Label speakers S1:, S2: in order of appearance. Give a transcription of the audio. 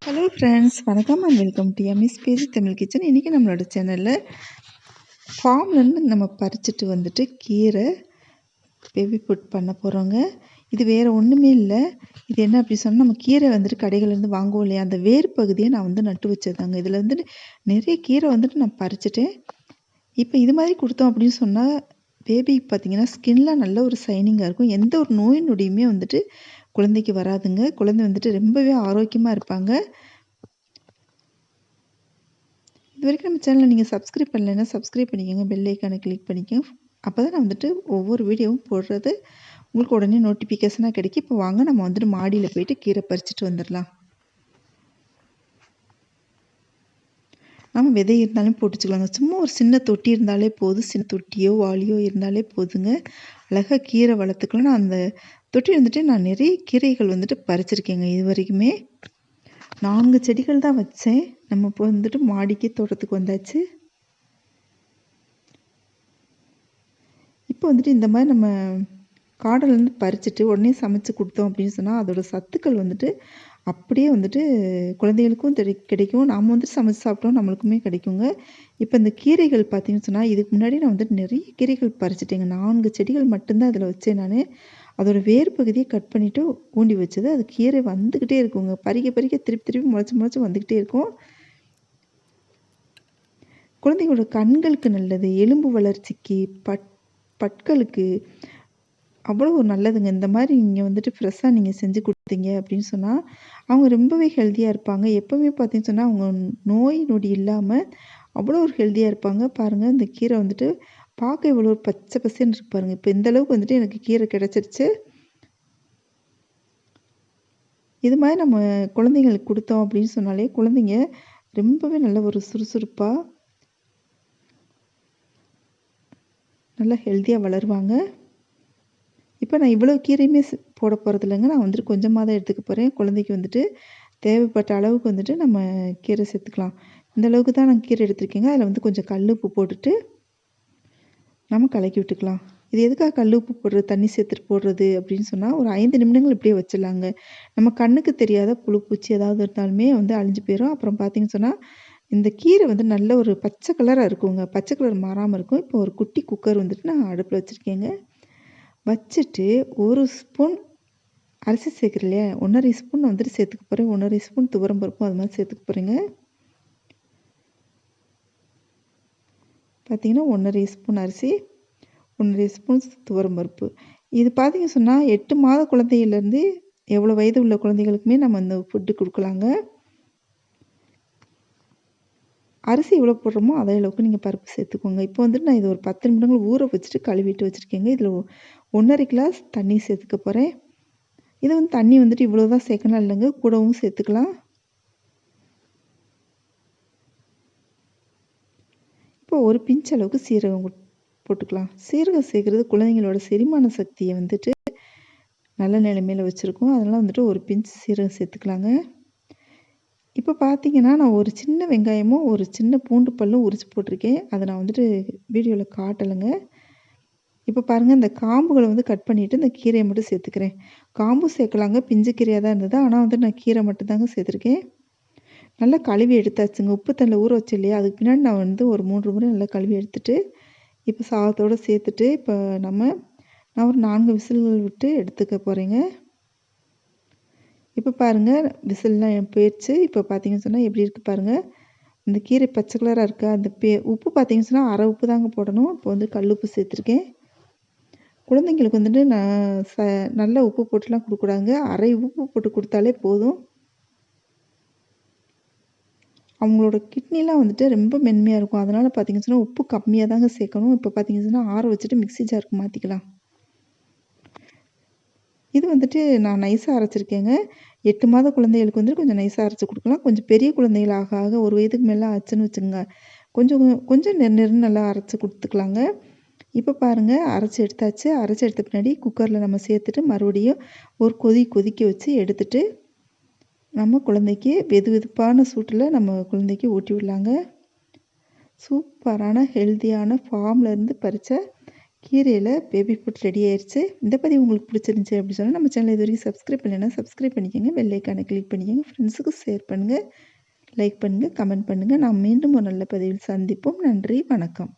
S1: Hello friends, வணக்கம் and welcome to MS பேசி Tamil kitchen. இன்றைக்கி நம்மளோட சேனலில் ஃபார்ம்லேருந்து நம்ம பறிச்சுட்டு வந்துட்டு கீரை பேபி ஃபுட் பண்ண போகிறோங்க. இது வேறு ஒன்றுமே இல்லை. இது என்ன அப்படி சொன்னால், நம்ம கீரை வந்துட்டு கடைகள்லேருந்து வாங்குவோம் இல்லையா, அந்த வேர் பகுதியை நான் வந்து நட்டு வச்சதாங்க. இதில் வந்துட்டு நிறைய கீரை வந்துட்டு நான் பறிச்சுட்டேன். இப்போ இது மாதிரி கொடுத்தோம் அப்படின்னு சொன்னால் பேபிக்கு பார்த்திங்கன்னா ஸ்கின்லாம் நல்ல ஒரு ஷைனிங்காக இருக்கும். எந்த ஒரு நோய் நொடியுமே வந்துட்டு குழந்தைக்கு வராதுங்க. குழந்தை வந்துட்டு ரொம்பவே ஆரோக்கியமாக இருப்பாங்க. இது வரைக்கும் நம்ம சேனலை நீங்கள் சப்ஸ்கிரைப் பண்ணலைன்னா சப்ஸ்கிரைப் பண்ணிக்கோங்க, பெல் ஐக்கானை கிளிக் பண்ணிக்கோங்க. அப்போ தான் நான் வந்துட்டு ஒவ்வொரு வீடியோவும் போடுறது உங்களுக்கு உடனே நோட்டிஃபிகேஷனாக கிடைக்கும். இப்போ வாங்க நம்ம வந்துட்டு மாடியில் போயிட்டு கீரை பறிச்சுட்டு வந்துடலாம். நம்ம விதை இருந்தாலும் போட்டுச்சுக்கலாங்க. சும்மா ஒரு சின்ன தொட்டி இருந்தாலே போதும். சின்ன தொட்டியோ வாளியோ இருந்தாலே போதுங்க. அழகாக கீரை வளர்த்துக்கலாம். நான் அந்த தொட்டி வந்துட்டு நான் நிறைய கீரைகள் வந்துட்டு பறிச்சிருக்கேங்க. இது வரைக்குமே 4 செடிகள் தான் வச்சேன். நம்ம இப்போ வந்துட்டு மாடிக்கு தோட்டத்துக்கு வந்தாச்சு. இப்போ வந்துட்டு இந்த மாதிரி நம்ம காடலேருந்து பறிச்சுட்டு உடனே சமைச்சு கொடுத்தோம் அப்படின்னு சொன்னால் அதோட சத்துக்கள் வந்துட்டு அப்படியே வந்துட்டு குழந்தைகளுக்கும் கிடைக்கும். நாம் வந்துட்டு சமைச்சு சாப்பிட்டோம் நம்மளுக்குமே கிடைக்குங்க. இப்போ இந்த கீரைகள் பார்த்தீங்கன்னு சொன்னால், இதுக்கு முன்னாடி நான் வந்துட்டு நிறைய கீரைகள் பறிச்சிட்டேங்க. 4 செடிகள் மட்டும்தான் அதில் வச்சேன் நான். அதோட வேர் பகுதியை கட் பண்ணிவிட்டு ஊண்டி வச்சது. அது கீரை வந்துக்கிட்டே இருக்குங்க. பறிக்க பறிக்க திருப்பி முளைச்சி வந்துக்கிட்டே இருக்கும். குழந்தைங்களோட கண்களுக்கு நல்லது, எலும்பு வளர்ச்சிக்கு, பற்களுக்கு அவ்வளோ ஒரு நல்லதுங்க. இந்த மாதிரி நீங்கள் வந்துட்டு ஃப்ரெஷ்ஷாக நீங்கள் செஞ்சு கொடுத்தீங்க அப்படின்னு சொன்னால் அவங்க ரொம்பவே ஹெல்த்தியாக இருப்பாங்க. எப்போவுமே பார்த்தீங்கன்னு சொன்னால் அவங்க நோய் நொடி இல்லாமல் அவ்வளோ ஒரு ஹெல்த்தியாக இருப்பாங்க. பாருங்கள், இந்த கீரை வந்துட்டு பார்க்க இவ்வளோ ஒரு பச்சை பசேன்னு இருக்கு பாருங்கள். இப்போ இந்த அளவுக்கு வந்துட்டு எனக்கு கீரை கிடச்சிருச்சு. இது மாதிரி நம்ம குழந்தைங்களுக்கு கொடுத்தோம் அப்படின்னு சொன்னாலே குழந்தைங்க ரொம்பவே நல்ல ஒரு சுறுசுறுப்பாக நல்லா ஹெல்த்தியாக வளருவாங்க. இப்போ நான் இவ்வளோ கீரையுமே போட போகிறது இல்லைங்க. நான் வந்துட்டு கொஞ்சமாக தான் எடுத்துக்க போகிறேன். குழந்தைக்கு வந்துட்டு தேவைப்பட்ட அளவுக்கு வந்துட்டு நம்ம கீரை சேர்த்துக்கலாம். இந்த அளவுக்கு தான் நான் கீரை எடுத்துருக்கேங்க. அதில் வந்து கொஞ்சம் கல் உப்பு போட்டுட்டு நம்ம கலக்கி விட்டுக்கலாம். இது எதுக்காக கல் உப்பு போடுறது, தண்ணி சேர்த்துட்டு போடுறது அப்படின்னு சொன்னால், ஒரு 5 நிமிடங்கள் இப்படியே வச்சிடலாங்க. நம்ம கண்ணுக்கு தெரியாத புழு பூச்சி ஏதாவது இருந்தாலுமே வந்து அழிஞ்சு போயிடும். அப்புறம் பார்த்தீங்கன்னு சொன்னால் இந்த கீரை வந்து நல்ல ஒரு பச்சை கலராக இருக்குங்க. பச்சை கலர் மாறாமல் இருக்கும். இப்போ ஒரு குட்டி குக்கர் வந்துட்டு நான் அடுப்பில் வச்சுருக்கேங்க. வச்சுட்டு 1 ஸ்பூன் அரிசி சேர்க்குறேன் இல்லையா, 1½ ஸ்பூன் வந்துட்டு சேர்த்துக்க போகிறேன். 1½ ஸ்பூன் துவரம் பருப்பும் அது மாதிரி சேர்த்துக்க போகிறேங்க. பார்த்திங்கன்னா 1½ ஸ்பூன் அரிசி, 1½ ஸ்பூன் துவரம் பருப்பு. இது பார்த்திங்க சொன்னால் 8 மாத குழந்தையிலேருந்து எவ்வளோ வயது உள்ள குழந்தைகளுக்குமே நம்ம இந்த ஃபுட்டு கொடுக்கலாங்க. அரிசி எவ்வளோ போடுறோமோ அதே அளவுக்கு நீங்கள் பருப்பு சேர்த்துக்கோங்க. இப்போ வந்துட்டு நான் இது ஒரு 10 நிமிடங்கள் ஊற வச்சுட்டு கழுவிட்டு வச்சுருக்கேங்க. இதில் 1½ கிளாஸ் தண்ணி சேர்த்துக்க போகிறேன். இது வந்து தண்ணி வந்துட்டு இவ்வளோ தான் சேர்க்கணும் இல்லைங்க, கூடவும் சேர்த்துக்கலாம். இப்போ ஒரு பிஞ்ச் அளவுக்கு சீரகம் போட்டுக்கலாம். சீரகம் சேர்க்குறது குழந்தைங்களோட செரிமான சக்தியை வந்துட்டு நல்ல நிலைமையில் வச்சுருக்கோம். அதனால் வந்துட்டு ஒரு பிஞ்ச் சீரகம் சேர்த்துக்கலாங்க. இப்போ பார்த்தீங்கன்னா நான் ஒரு சின்ன வெங்காயமும் ஒரு சின்ன பூண்டு பல்லும் உரிச்சு போட்டிருக்கேன். அதை நான் வந்துட்டு வீடியோவில் காட்டலைங்க. இப்போ பாருங்கள், இந்த காம்புகளை வந்து கட் பண்ணிவிட்டு இந்த கீரையை மட்டும் சேர்த்துக்கிறேன். காம்பும் சேர்க்கலாங்க, பிஞ்சு கீரையாக தான் இருந்தது. ஆனால் வந்து நான் கீரை மட்டும்தாங்க சேர்த்துருக்கேன். நல்லா கழுவி எடுத்தாச்சுங்க. உப்பு தண்ணியில் ஊற வச்சு இல்லையா, அதுக்கு பின்னாடி நான் வந்து ஒரு 3 முறை நல்லா கழுவி எடுத்துட்டு இப்போ சாதத்தோடு சேர்த்துட்டு இப்போ நான் ஒரு 4 விசில்கள் விட்டு எடுத்துக்க போகிறேங்க. இப்போ பாருங்கள், விசில்லாம் போயிடுச்சு. இப்போ பார்த்தீங்கன்னு சொன்னால் எப்படி இருக்குது பாருங்கள். இந்த கீரை பச்சை கலராக இருக்கா, அந்த உப்பு பார்த்தீங்கன்னு சொன்னால் அரை உப்பு தாங்க போடணும். இப்போ வந்து கல் உப்பு சேர்த்துருக்கேன். குழந்தைங்களுக்கு வந்துட்டு நான் நல்ல உப்பு போட்டுலாம் கொடுக்கூடாதுங்க. அரை உப்பு போட்டு கொடுத்தாலே போதும். அவங்களோட கிட்னிலாம் வந்துட்டு ரொம்ப மென்மையாக இருக்கும். அதனால் பார்த்தீங்கன்னு சொன்னால் உப்பு கம்மியாக தாங்க சேர்க்கணும். இப்போ பார்த்தீங்கன்னு சொன்னால் ஆற வச்சுட்டு மிக்ஸி ஜாருக்கு மாற்றிக்கலாம். இது வந்துட்டு நான் நைஸாக அரைச்சிருக்கேங்க. 8 மாத குழந்தைகளுக்கு வந்துட்டு கொஞ்சம் நைஸாக அரைச்சி கொடுக்கலாம். கொஞ்சம் பெரிய குழந்தைகள் ஆக ஆக ஒரு வயதுக்கு மேலே ஆச்சுன்னு வச்சுக்கோங்க, கொஞ்சம் நெருன்னு நல்லா அரைச்சி கொடுத்துக்கலாங்க. இப்போ பாருங்கள், அரைச்சி எடுத்தாச்சு. அரைச்சி எடுத்த பின்னாடி குக்கரில் நம்ம சேர்த்துட்டு மறுபடியும் ஒரு கொதிக்க வச்சு எடுத்துட்டு நம்ம குழந்தைக்கு வெதுவெதுப்பான சூட்டில் நம்ம குழந்தைக்கு ஊட்டி விடலாங்க. சூப்பரான ஹெல்த்தியான ஃபார்ம்லேருந்து பறித்த கீரையில் பேபி ஃபுட் ரெடி ஆயிடுச்சு. இந்த பதிவு உங்களுக்கு பிடிச்சிருந்துச்சி அப்படின்னு சொன்னால் நம்ம சேனல் இது வரைக்கும் சப்ஸ்கிரைப் பண்ணலைன்னா சப்ஸ்கிரைப் பண்ணிக்கோங்க. பெல் ஐக்கானை கிளிக் பண்ணிக்கோங்க. ஃப்ரெண்ட்ஸுக்கு ஷேர் பண்ணுங்கள், லைக் பண்ணுங்கள், கமெண்ட் பண்ணுங்கள். நாம் மீண்டும் ஒரு நல்ல பதிவில் சந்திப்போம். நன்றி, வணக்கம்.